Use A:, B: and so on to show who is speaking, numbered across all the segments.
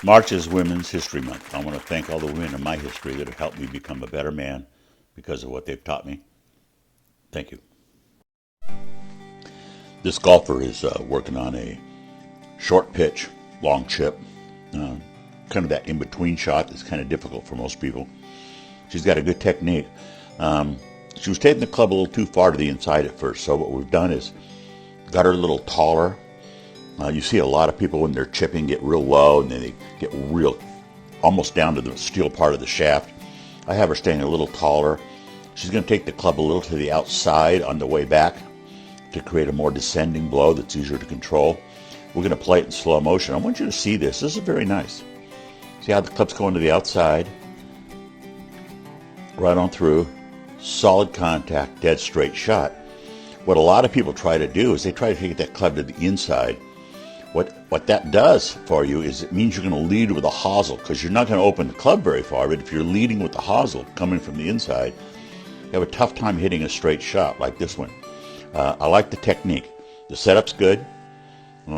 A: March is Women's History Month. I want to thank all the women in my history that have helped me become a better man because of what they've taught me. Thank you. This golfer is working on a short pitch, long chip, kind of that in-between shot that's kind of difficult for most people. She's got a good technique. She was taking the club a little too far to the inside at first, so what we've done is got her a little taller. You see a lot of people when they're chipping get real low and then they get real almost down to the steel part of the shaft. I have her staying a little taller. She's going to take the club a little to the outside on the way back to create a more descending blow that's easier to control. We're going to play it in slow motion. I want you to see this. This is very nice. See how the club's going to the outside, right on through, solid contact, dead straight shot. What a lot of people try to do is they try to take that club to the inside. What that does for you is it means you're going to lead with a hosel because you're not going to open the club very far, but if you're leading with the hosel coming from the inside, you have a tough time hitting a straight shot like this one. I like the technique. The setup's good.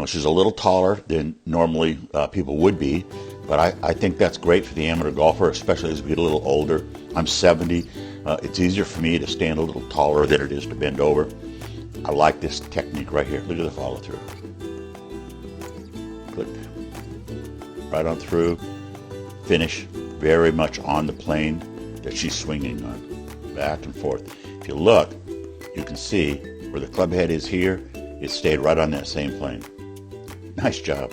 A: She's a little taller than normally people would be, but I think that's great for the amateur golfer, especially as we get a little older. I'm 70. It's easier for me to stand a little taller than it is to bend over. I like this technique right here. Look at the follow through. Click. Right on through. Finish. Very much on the plane that she's swinging on. Back and forth. If you look, you can see where the club head is here. It stayed right on that same plane. Nice job.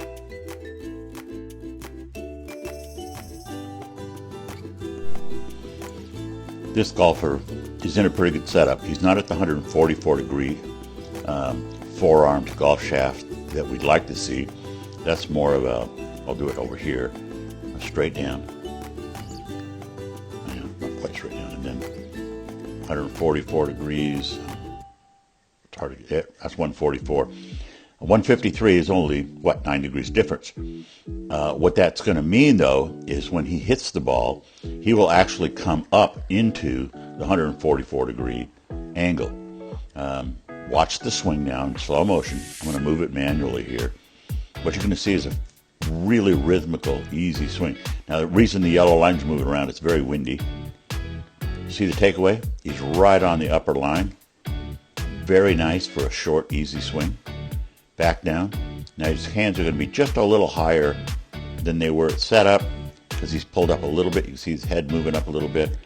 A: This golfer is in a pretty good setup. He's not at the 144 degree four-armed golf shaft that we'd like to see. That's more of a, I'll do it over here, straight down. Yeah, not quite straight down. And then 144 degrees. It's hard to get, that's 144. 153 is only, 9 degrees difference. What that's going to mean, though, is when he hits the ball, he will actually come up into the 144 degree angle. Watch the swing now in slow motion. I'm going to move it manually here. What you're going to see is a really rhythmical, easy swing. Now, the reason the yellow line's moving around, it's very windy. See the takeaway? He's right on the upper line. Very nice for a short, easy swing. Back down. Now his hands are going to be just a little higher than they were at setup because he's pulled up a little bit. You can see his head moving up a little bit.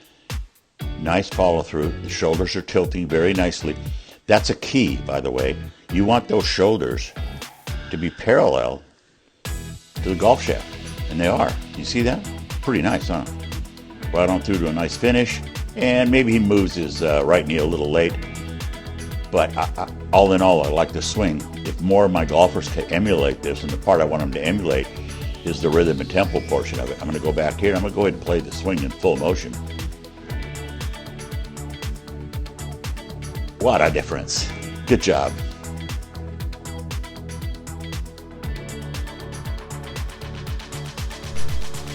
A: Nice follow through. The shoulders are tilting very nicely. That's a key, by the way. You want those shoulders to be parallel to the golf shaft, and they are. You see that? Pretty nice, huh? Right on through to a nice finish, and maybe he moves his right knee a little late. But all in all, I like the swing. If more of my golfers can emulate this, and the part I want them to emulate is the rhythm and tempo portion of it. I'm going to go back here, and I'm going to go ahead and play the swing in full motion. What a difference. Good job.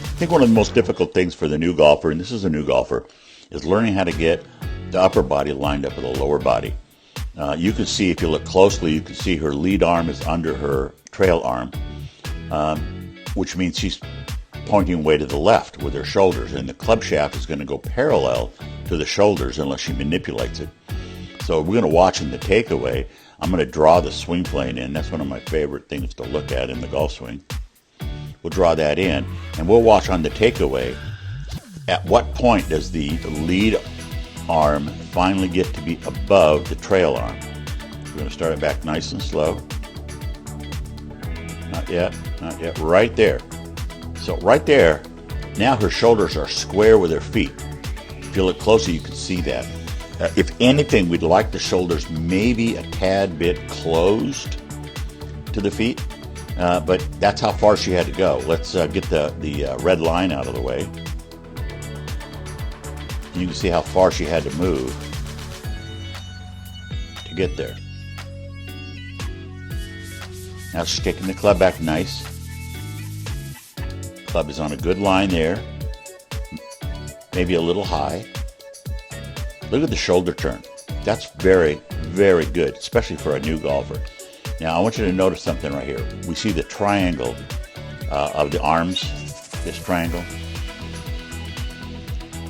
A: I think one of the most difficult things for the new golfer, and this is a new golfer, is learning how to get the upper body lined up with the lower body. You can see, if you look closely, you can see her lead arm is under her trail arm, which means she's pointing way to the left with her shoulders, and the club shaft is going to go parallel to the shoulders unless she manipulates it. So we're going to watch in the takeaway. I'm going to draw the swing plane in. That's one of my favorite things to look at in the golf swing. We'll draw that in, and we'll watch on the takeaway. At what point does the lead arm finally get to be above the trail arm? We're going to start it back nice and slow. Not yet, not yet. Right there. So right there, now her shoulders are square with her feet. If you look closer, you can see that. If anything, we'd like the shoulders maybe a tad bit closed to the feet, but that's how far she had to go. Let's get the red line out of the way. You can see how far she had to move to get there. Now she's taking the club back nice. Club is on a good line there. Maybe a little high. Look at the shoulder turn. That's very, very good, especially for a new golfer. Now I want you to notice something right here. We see the triangle of the arms, this triangle.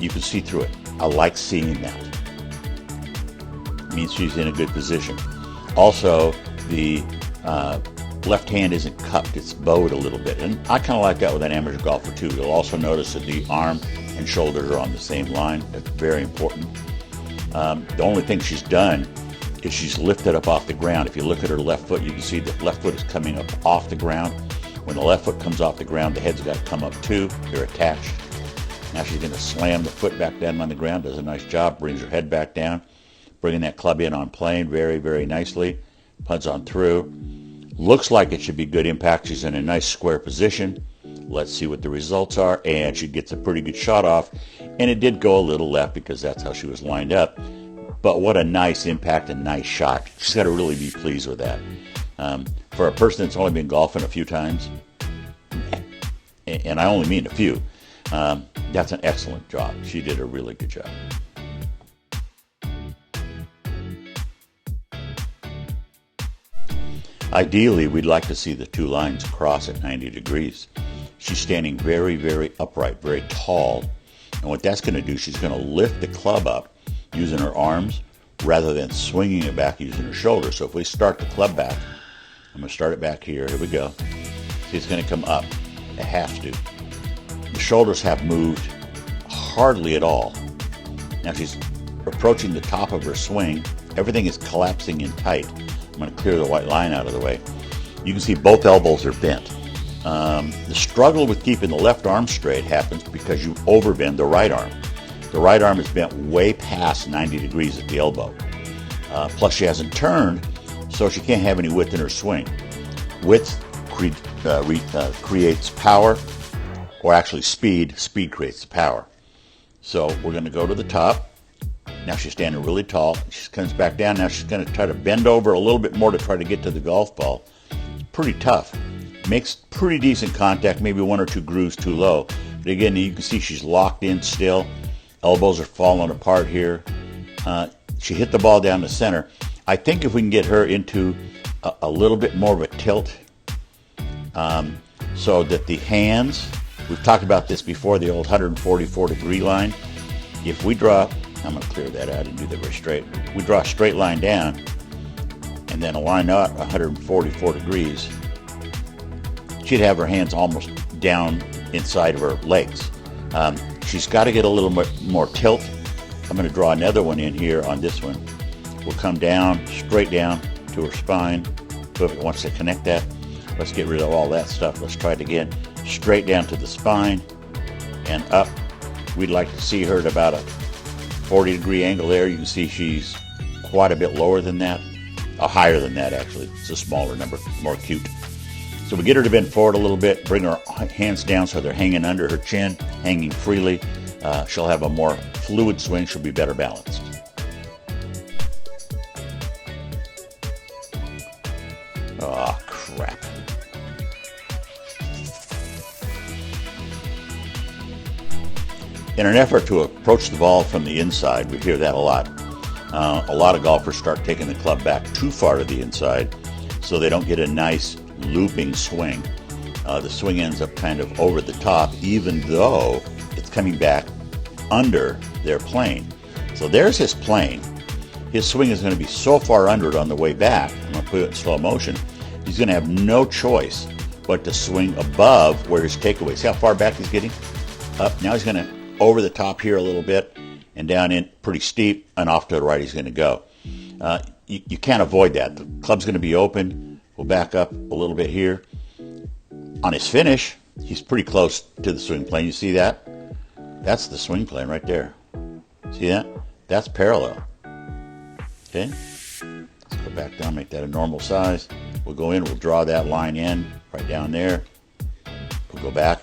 A: You can see through it. I like seeing that. It means she's in a good position. Also, the left hand isn't cupped, it's bowed a little bit. And I kind of like that with an amateur golfer too. You'll also notice that the arm and shoulders are on the same line. That's very important. The only thing she's done is she's lifted up off the ground. If you look at her left foot, you can see the left foot is coming up off the ground. When the left foot comes off the ground, the head's got to come up too. They're attached. Now she's going to slam the foot back down on the ground, does a nice job, brings her head back down, bringing that club in on plane very, very nicely, puts on through. Looks like it should be good impact. She's in a nice square position. Let's see what the results are, and she gets a pretty good shot off, and it did go a little left because that's how she was lined up. But what a nice impact and nice shot. She's got to really be pleased with that. For a person that's only been golfing a few times, and I only mean a few, that's an excellent job. She did a really good job. Ideally, we'd like to see the two lines cross at 90 degrees. She's standing very, very upright, very tall. And what that's going to do, she's going to lift the club up using her arms rather than swinging it back using her shoulders. So if we start the club back, I'm going to start it back here. Here we go. See, it's going to come up. It has to. The shoulders have moved hardly at all. Now she's approaching the top of her swing. Everything is collapsing in tight. I'm going to clear the white line out of the way. You can see both elbows are bent. The struggle with keeping the left arm straight happens because you overbend the right arm. The right arm is bent way past 90 degrees at the elbow. Plus she hasn't turned, so she can't have any width in her swing. Width creates power, or actually speed. Speed creates power. So we're going to go to the top. Now she's standing really tall. She comes back down. Now she's going to try to bend over a little bit more to try to get to the golf ball. It's pretty tough. Makes pretty decent contact, maybe one or two grooves too low. But again, you can see she's locked in still. Elbows are falling apart here. She hit the ball down the center. I think if we can get her into a little bit more of a tilt, so that the hands, we've talked about this before, the old 144 degree line. If we draw, I'm going to clear that out and do that very straight. We draw a straight line down and then a line out 144 degrees. She'd have her hands almost down inside of her legs. She's got to get a little more tilt. I'm going to draw another one in here on this one. We'll come down, straight down to her spine. Whoever wants to connect that, let's get rid of all that stuff. Let's try it again. Straight down to the spine and up. We'd like to see her at about a 40-degree angle there. You can see she's quite a bit lower than that. Higher than that, actually. It's a smaller number, more acute. So we get her to bend forward a little bit, bring her hands down so they're hanging under her chin, hanging freely. She'll have a more fluid swing. She'll be better balanced. Oh, crap. In an effort to approach the ball from the inside, we hear that a lot. A lot of golfers start taking the club back too far to the inside so they don't get a nice looping swing. The swing ends up kind of over the top, even though it's coming back under their plane. So there's his plane. His swing is going to be so far under it on the way back. I'm going to put it in slow motion. He's going to have no choice but to swing above where his takeaway. See how far back he's getting? Up. Now he's going to over the top here a little bit and down in pretty steep, and off to the right he's going to go. You can't avoid that. The club's going to be open. We'll back up a little bit here. On his finish, he's pretty close to the swing plane. You see that? That's the swing plane right there. See that? That's parallel. Okay? Let's go back down, make that a normal size. We'll go in, we'll draw that line in right down there. We'll go back.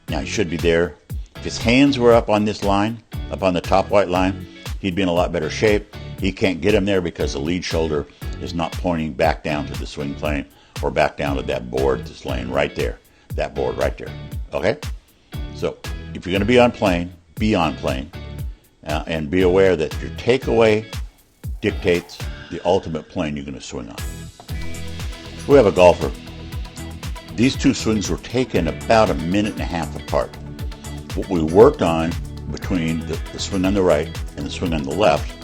A: Now he should be there. If his hands were up on this line, up on the top white line, he'd be in a lot better shape. He can't get him there because the lead shoulder is not pointing back down to the swing plane or back down to that board that's laying right there. That board right there. Okay? So if you're going to be on plane, be on plane. And be aware that your takeaway dictates the ultimate plane you're going to swing on. We have a golfer These two swings were taken about a minute and a half apart. What we worked on between the swing on the right and the swing on the left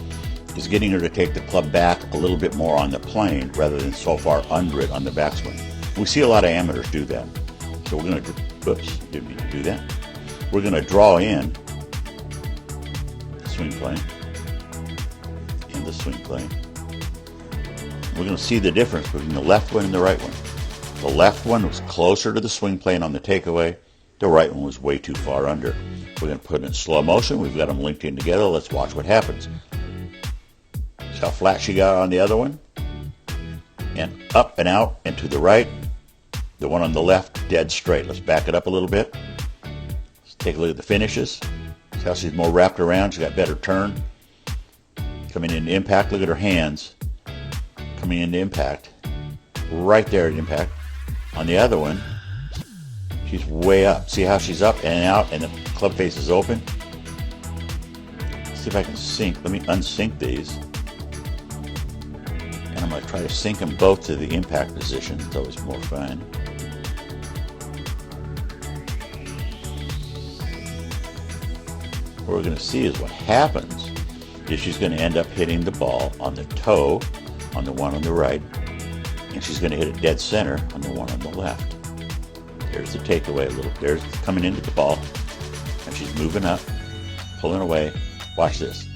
A: is getting her to take the club back a little bit more on the plane rather than so far under it on the backswing. We see a lot of amateurs do that. So we're going to, oops, didn't mean to do that. We're going to draw in the swing plane and the swing plane. We're going to see the difference between the left one and the right one. The left one was closer to the swing plane on the takeaway. The right one was way too far under. We're going to put it in slow motion. We've got them linked in together. Let's watch what happens. See how flat she got on the other one? And up and out and to the right. The one on the left, dead straight. Let's back it up a little bit. Let's take a look at the finishes. See how she's more wrapped around. She's got better turn. Coming into impact. Look at her hands. Coming into impact. Right there at impact. On the other one, she's way up. See how she's up and out and the club face is open? Let's see if I can sync. Let me unsync these. And I'm going to try to sync them both to the impact position. It's always more fun. What we're going to see is what happens is she's going to end up hitting the ball on the toe on the one on the right, and she's going to hit it dead center on the one on the left. There's the takeaway a little. There's coming into the ball, and she's moving up, pulling away. Watch this.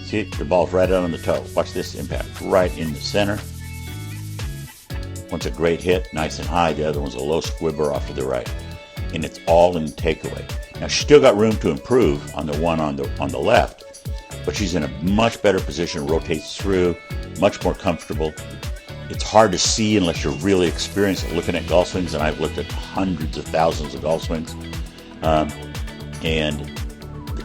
A: See it? The ball's right out on the toe. Watch this impact. Right in the center. One's a great hit, nice and high. The other one's a low squibber off to the right. And it's all in the takeaway. Now, she's still got room to improve on the one on the left, but she's in a much better position, rotates through, much more comfortable. It's hard to see unless you're really experienced at looking at golf swings, and I've looked at hundreds of thousands of golf swings. And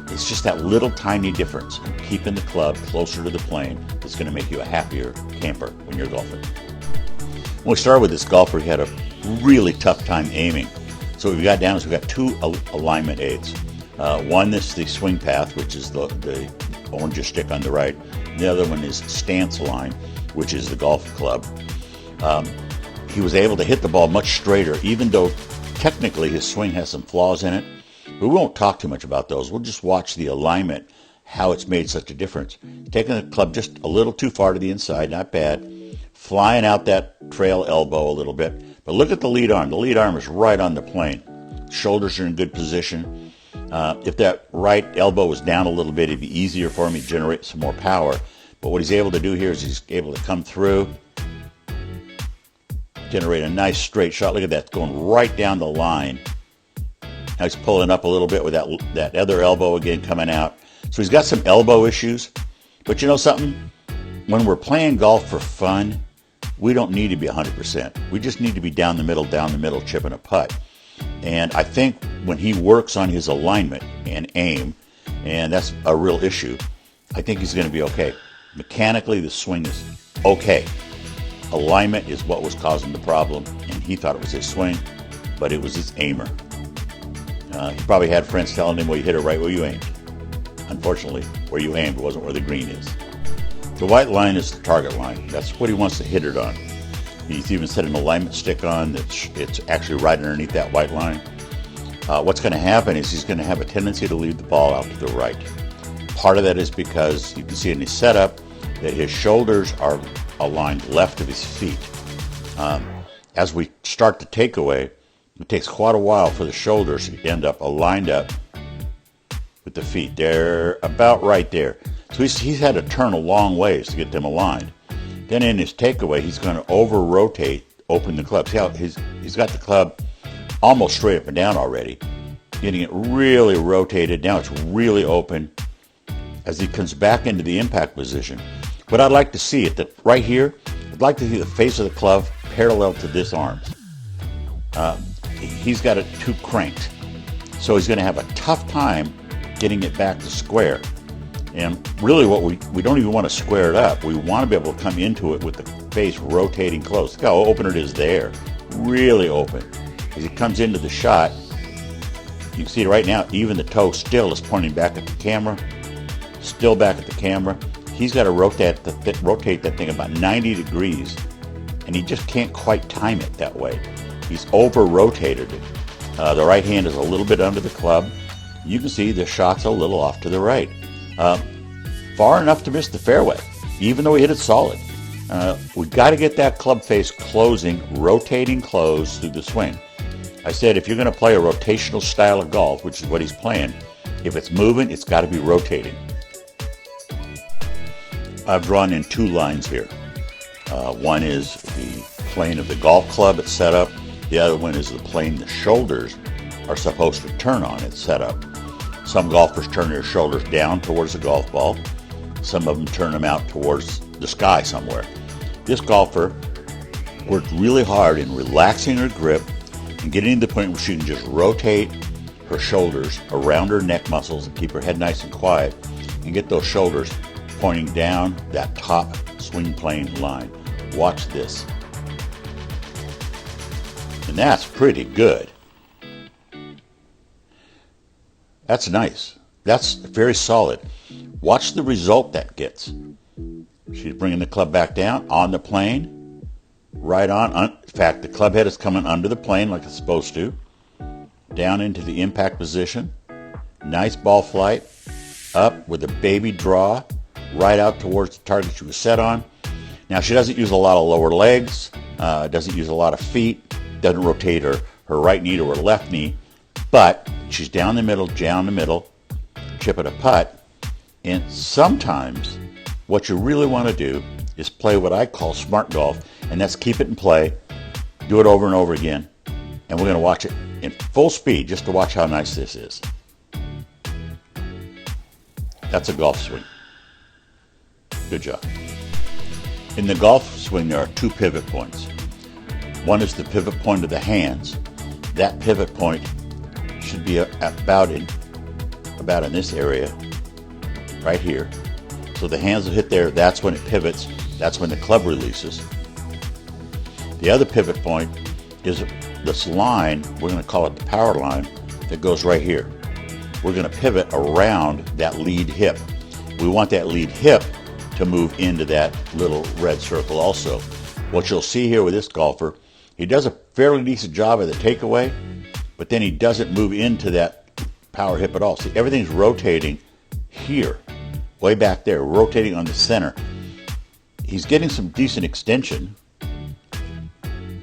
A: it's just that little tiny difference in keeping the club closer to the plane that's going to make you a happier camper when you're golfing. When we started with this golfer, he had a really tough time aiming. So what we got down is we got two alignment aids. One is the swing path, which is the orange stick on the right. And the other one is stance line, which is the golf club. He was able to hit the ball much straighter, even though technically his swing has some flaws in it. We won't talk too much about those. We'll just watch the alignment, how it's made such a difference. Taking the club just a little too far to the inside, not bad. Flying out that trail elbow a little bit. But look at the lead arm. The lead arm is right on the plane. Shoulders are in good position. If that right elbow was down a little bit, it'd be easier for him to generate some more power. But what he's able to do here is he's able to come through, generate a nice straight shot. Look at that, it's going right down the line. Now he's pulling up a little bit with that other elbow again coming out. So he's got some elbow issues. But you know something? When we're playing golf for fun, we don't need to be 100%. We just need to be down the middle, chipping a putt. And I think when he works on his alignment and aim, and that's a real issue, I think he's going to be okay. Mechanically, the swing is okay. Alignment is what was causing the problem, and he thought it was his swing, but it was his aimer. He probably had friends telling him, well, you hit it right where you aimed. Unfortunately, where you aimed wasn't where the green is. The white line is the target line. That's what he wants to hit it on. He's even set an alignment stick on it's actually right underneath that white line. What's going to happen is he's going to have a tendency to leave the ball out to the right. Part of that is because you can see in his setup that his shoulders are aligned left of his feet. As we start the takeaway, it takes quite a while for the shoulders to end up aligned up with the feet. They're about right there. So he's had to turn a long ways to get them aligned. Then in his takeaway, he's going to over-rotate, open the club. See how he's got the club almost straight up and down already, getting it really rotated. Now it's really open. As he comes back into the impact position, what I'd like to see at the right here, I'd like to see the face of the club parallel to this arm. He's got it too cranked, so he's going to have a tough time getting it back to square. And really what we don't even want to square it up. We want to be able to come into it with the face rotating close. Look how open it is there. Really open. As he comes into the shot, you can see right now, even the toe still is pointing back at the camera. Still back at the camera. He's got to rotate that thing about 90 degrees, and he just can't quite time it that way. He's over-rotated it. The right hand is a little bit under the club. You can see the shot's a little off to the right. Far enough to miss the fairway, even though he hit it solid. We've got to get that club face closing, rotating close through the swing. I said if you're going to play a rotational style of golf, which is what he's playing, if it's moving, it's got to be rotating. I've drawn in two lines here. One is the plane of the golf club it's set up. The other one is the plane the shoulders are supposed to turn on its setup. Some golfers turn their shoulders down towards the golf ball. Some of them turn them out towards the sky somewhere. This golfer worked really hard in relaxing her grip and getting to the point where she can just rotate her shoulders around her neck muscles and keep her head nice and quiet and get those shoulders pointing down that top swing plane line. Watch this. And that's pretty good. That's nice. That's very solid. Watch the result that gets. She's bringing the club back down on the plane, right on. In fact, the club head is coming under the plane like it's supposed to, down into the impact position. Nice ball flight, up with a baby draw, right out towards the target she was set on. Now, she doesn't use a lot of lower legs, doesn't use a lot of feet, doesn't rotate her right knee to her left knee, but she's down the middle, chip it a putt, and sometimes what you really want to do is play what I call smart golf, and that's keep it in play, do it over and over again, and we're going to watch it in full speed just to watch how nice this is. That's a golf swing. Good job. In the golf swing, there are two pivot points. One is the pivot point of the hands. That pivot point should be about in this area, right here. So the hands will hit there, that's when it pivots, that's when the club releases. The other pivot point is this line, we're going to call it the power line, that goes right here. We're going to pivot around that lead hip. We want that lead hip to move into that little red circle also. What you'll see here with this golfer, he does a fairly decent job of the takeaway, but then he doesn't move into that power hip at all. See, everything's rotating here, way back there, rotating on the center. He's getting some decent extension.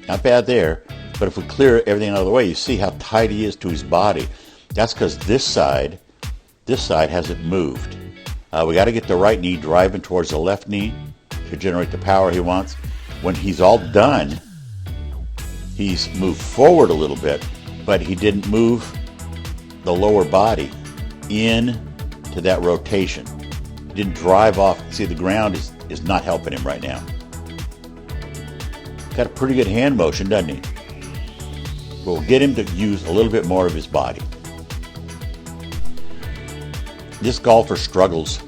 A: Not bad there, but if we clear everything out of the way, you see how tight he is to his body. That's because this side hasn't moved. We got to get the right knee driving towards the left knee to generate the power he wants. When he's all done, he's moved forward a little bit, but he didn't move the lower body in to that rotation. He didn't drive off. See, the ground is not helping him right now. Got a pretty good hand motion, doesn't he? We'll get him to use a little bit more of his body. This golfer struggles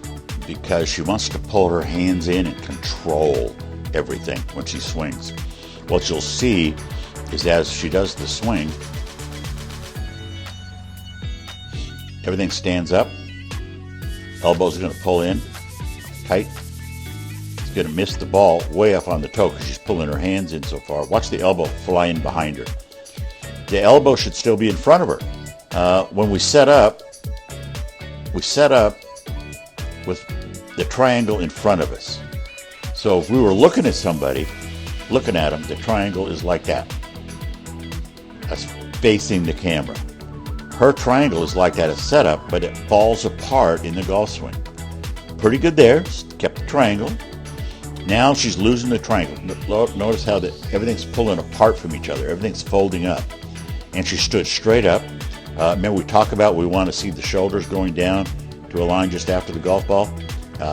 A: because she wants to pull her hands in and control everything when she swings. What you'll see is as she does the swing, everything stands up. Elbows are going to pull in tight. She's going to miss the ball way up on the toe because she's pulling her hands in so far. Watch the elbow fly in behind her. The elbow should still be in front of her. When we set up with the triangle in front of us. So if we were looking at somebody, looking at them, the triangle is like that. That's facing the camera. Her triangle is like that, it's set up, but it falls apart in the golf swing. Pretty good there, kept the triangle. Now she's losing the triangle. Notice how everything's pulling apart from each other. Everything's folding up. And she stood straight up. Remember we talked about we want to see the shoulders going down to a line just after the golf ball.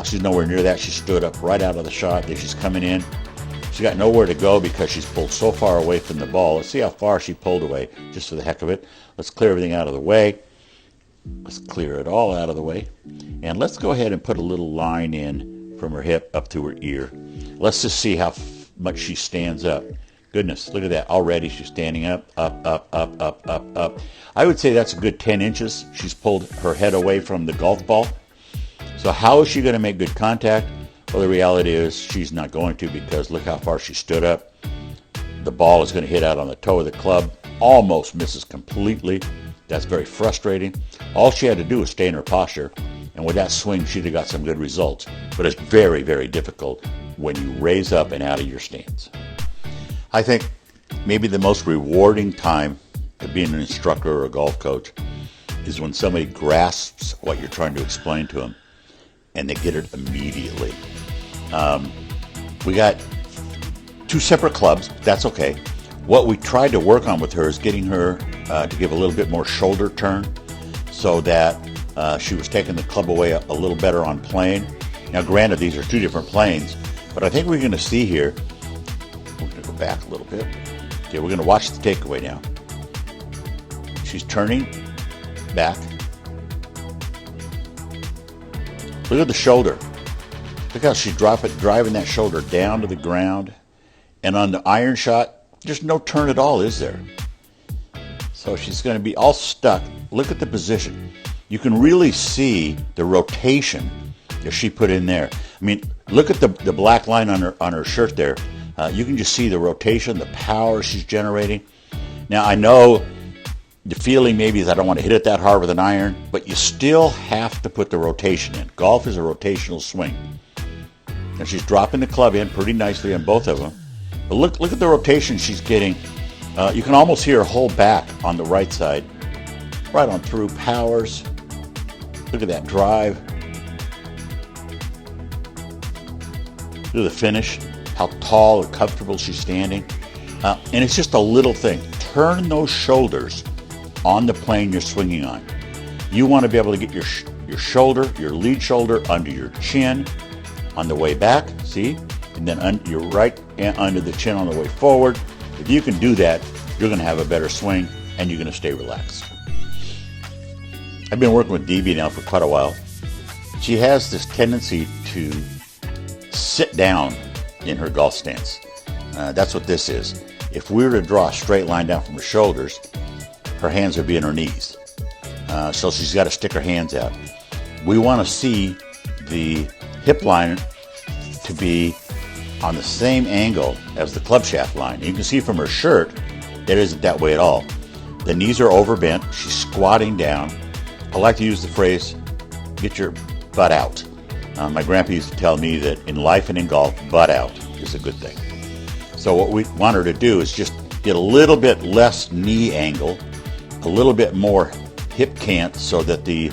A: She's nowhere near that. She stood up right out of the shot. There she's coming in. She's got nowhere to go because she's pulled so far away from the ball. Let's see how far she pulled away, just for the heck of it. Let's clear everything out of the way. Let's clear it all out of the way. And let's go ahead and put a little line in from her hip up to her ear. Let's just see how much she stands up. Goodness, look at that. Already she's standing up, up. I would say that's a good 10 inches. She's pulled her head away from the golf ball. So how is she going to make good contact? Well, the reality is she's not going to, because look how far she stood up. the ball is going to hit out on the toe of the club. Almost misses completely. That's very frustrating. All she had to do was stay in her posture, and with that swing, she'd have got some good results. But it's very, very difficult when you raise up and out of your stance. I think maybe the most rewarding time of being an instructor or a golf coach is when somebody grasps what you're trying to explain to them, and they get it immediately. We got 2 separate clubs, but that's okay. What we tried to work on with her is getting her to give a little bit more shoulder turn so that she was taking the club away a little better on plane. Now granted, these are 2 different planes, but I think we're going to see here, we're going to go back a little bit. Okay, we're going to watch the takeaway now. She's turning back. Look at the shoulder. Look how she's driving that shoulder down to the ground. And on the iron shot, there's no turn at all, is there? So she's going to be all stuck. Look at the position. You can really see the rotation that she put in there. I mean, look at the black line on her shirt there. You can just see the rotation, the power she's generating. Now, I know the feeling maybe is I don't want to hit it that hard with an iron, but you still have to put the rotation in. Golf is a rotational swing. And she's dropping the club in pretty nicely on both of them. But look at the rotation she's getting. You can almost hear her hold back on the right side. Right on through, powers. Look at that drive. Look at the finish, how tall and comfortable she's standing. And it's just a little thing. Turn those shoulders on the plane you're swinging on. You want to be able to get your shoulder, your lead shoulder under your chin on the way back, see? And then your right under the chin on the way forward. If you can do that, you're going to have a better swing and you're going to stay relaxed. I've been working with Debbie now for quite a while. She has this tendency to sit down in her golf stance. That's what this is. If we were to draw a straight line down from her shoulders, her hands would be in her knees. So she's got to stick her hands out. We want to see the hip line to be on the same angle as the club shaft line. You can see from her shirt, it isn't that way at all. The knees are overbent. She's squatting down. I like to use the phrase, get your butt out. My grandpa used to tell me that in life and in golf, butt out is a good thing. So what we want her to do is just get a little bit less knee angle, a little bit more hip cant so that the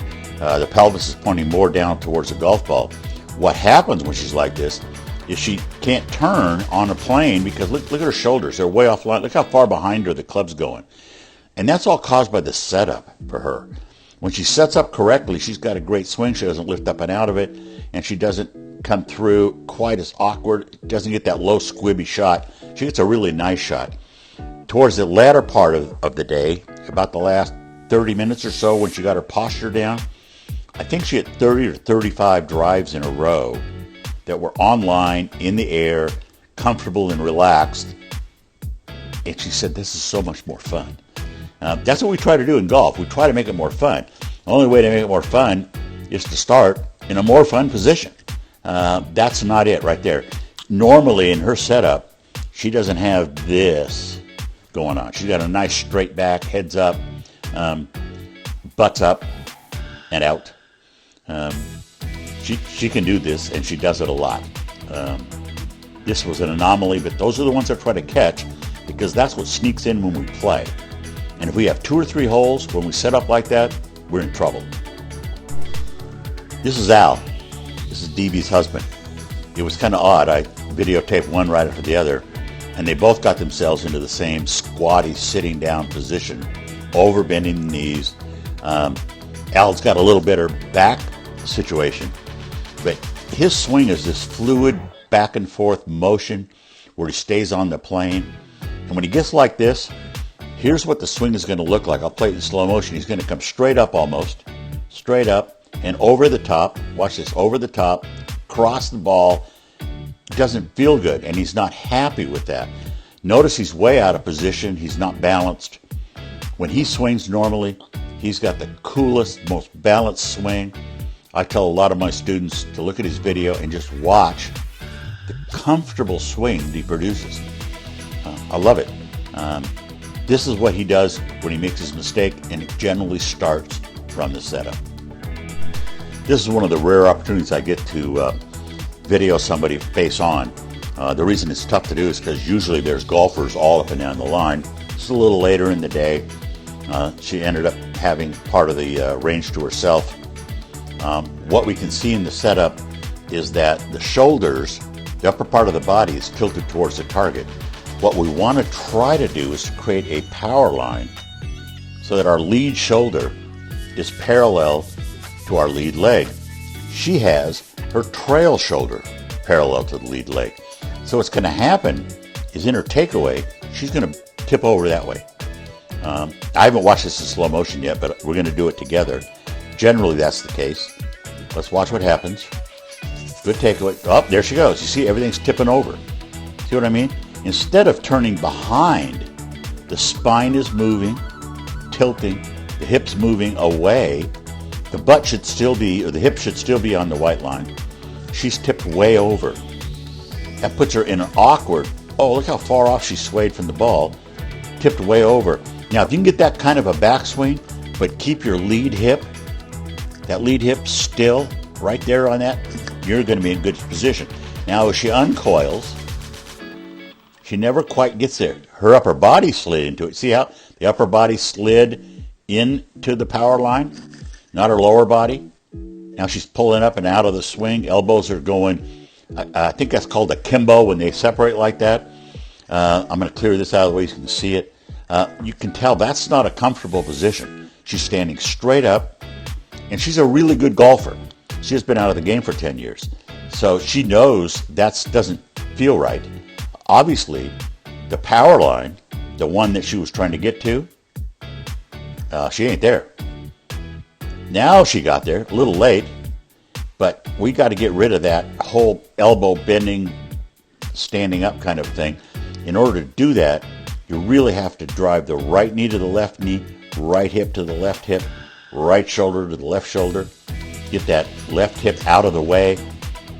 A: pelvis is pointing more down towards the golf ball. What happens when she's like this is she can't turn on a plane because look at her shoulders. They're way off line. Look how far behind her the club's going. And that's all caused by the setup for her. When she sets up correctly, she's got a great swing. She doesn't lift up and out of it, and she doesn't come through quite as awkward. Doesn't get that low squibby shot. She gets a really nice shot. Towards the latter part of the day, about the last 30 minutes or so when she got her posture down, I think she had 30 or 35 drives in a row that were on line, in the air, comfortable and relaxed. And she said, this is so much more fun. That's what we try to do in golf. We try to make it more fun. The only way to make it more fun is to start in a more fun position. That's not it right there. Normally in her setup, she doesn't have this going on. She's got a nice straight back, heads up, butts up and out. She can do this, and she does it a lot. This was an anomaly, but those are the ones I try to catch because that's what sneaks in when we play. And if we have 2 or 3 holes when we set up like that, we're in trouble. This is Al. This is Debbie's husband. It was kind of odd. I videotaped one right after the other, and they both got themselves into the same squatty, sitting down position, overbending the knees. Al's got a little better back situation, but his swing is this fluid back and forth motion where he stays on the plane. And when he gets like this, here's what the swing is going to look like. I'll play it in slow motion. He's going to come straight up almost, straight up and over the top. Watch this, over the top, cross the ball. Doesn't feel good, and he's not happy with that. Notice he's way out of position. He's not balanced. When he swings normally, he's got the coolest, most balanced swing. I tell a lot of my students to look at his video and just watch the comfortable swing that he produces. I love it. This is what he does when he makes his mistake, and it generally starts from the setup. This is one of the rare opportunities I get to video somebody face on. The reason it's tough to do is because usually there's golfers all up and down the line. It's a little later in the day. She ended up having part of the range to herself. What we can see in the setup is that the shoulders, the upper part of the body, is tilted towards the target. What we want to try to do is to create a power line so that our lead shoulder is parallel to our lead leg. She has her trail shoulder parallel to the lead leg. So what's going to happen is in her takeaway, she's going to tip over that way. I haven't watched this in slow motion yet, but we're going to do it together. Generally, that's the case. Let's watch what happens. Good takeaway. Oh, there she goes. You see, everything's tipping over. See what I mean? Instead of turning behind, the spine is moving, tilting, the hips moving away. The butt should still be, or the hip should still be on the white line. She's tipped way over. That puts her in an awkward, oh, look how far off she swayed from the ball. Tipped way over. Now, if you can get that kind of a backswing, but keep your lead hip, that lead hip still right there on that, you're going to be in good position. Now, as she uncoils, she never quite gets there. Her upper body slid into it. See how the upper body slid into the power line? Not her lower body. Now she's pulling up and out of the swing. Elbows are going, I think that's called a kimbo when they separate like that. I'm going to clear this out of the way so you can see it. You can tell that's not a comfortable position. She's standing straight up, and she's a really good golfer. She has been out of the game for 10 years. So she knows that doesn't feel right. Obviously, the power line, the one that she was trying to get to, she ain't there. Now she got there, a little late, but we got to get rid of that whole elbow bending, standing up kind of thing. In order to do that, you really have to drive the right knee to the left knee, right hip to the left hip, right shoulder to the left shoulder. Get that left hip out of the way,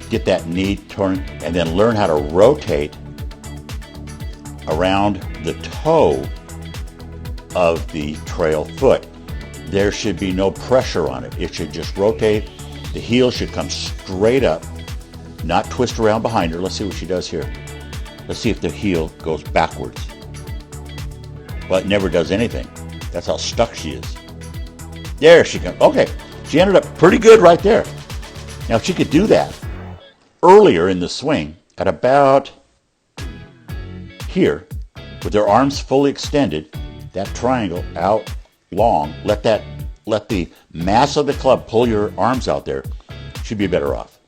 A: get that knee turned, and then learn how to rotate around the toe of the trail foot. There should be no pressure on it. It should just rotate. The heel should come straight up, not twist around behind her. Let's see what she does here. Let's see if the heel goes backwards. Well, it never does anything. That's how stuck she is. There she comes. Okay, she ended up pretty good right there. Now, if she could do that earlier in the swing at about here, with their arms fully extended, that triangle out long, let the mass of the club pull your arms out there, she'd be better off.